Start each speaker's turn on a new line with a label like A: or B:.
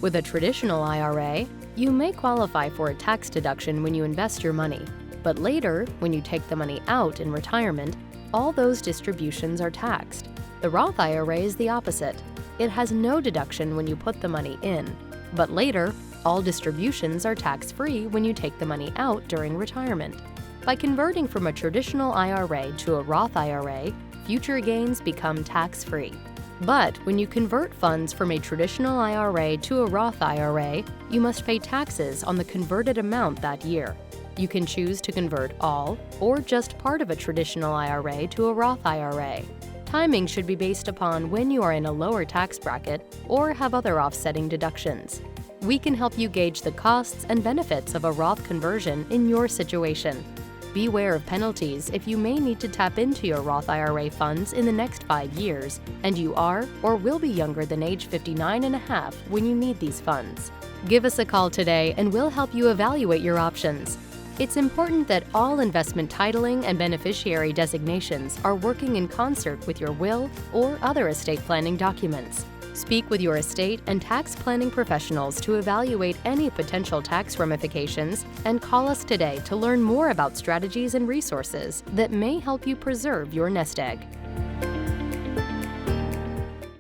A: With a traditional IRA, you may qualify for a tax deduction when you invest your money, but later, when you take the money out in retirement, all those distributions are taxed. The Roth IRA is the opposite. It has no deduction when you put the money in, but later, all distributions are tax-free when you take the money out during retirement. By converting from a traditional IRA to a Roth IRA, future gains become tax-free. But when you convert funds from a traditional IRA to a Roth IRA, you must pay taxes on the converted amount that year. You can choose to convert all or just part of a traditional IRA to a Roth IRA. Timing should be based upon when you are in a lower tax bracket or have other offsetting deductions. We can help you gauge the costs and benefits of a Roth conversion in your situation. Beware of penalties if you may need to tap into your Roth IRA funds in the next 5 years, and you are or will be younger than age 59 and a half when you need these funds. Give us a call today and we'll help you evaluate your options. It's important that all investment titling and beneficiary designations are working in concert with your will or other estate planning documents. Speak with your estate and tax planning professionals to evaluate any potential tax ramifications, and call us today to learn more about strategies and resources that may help you preserve your nest egg.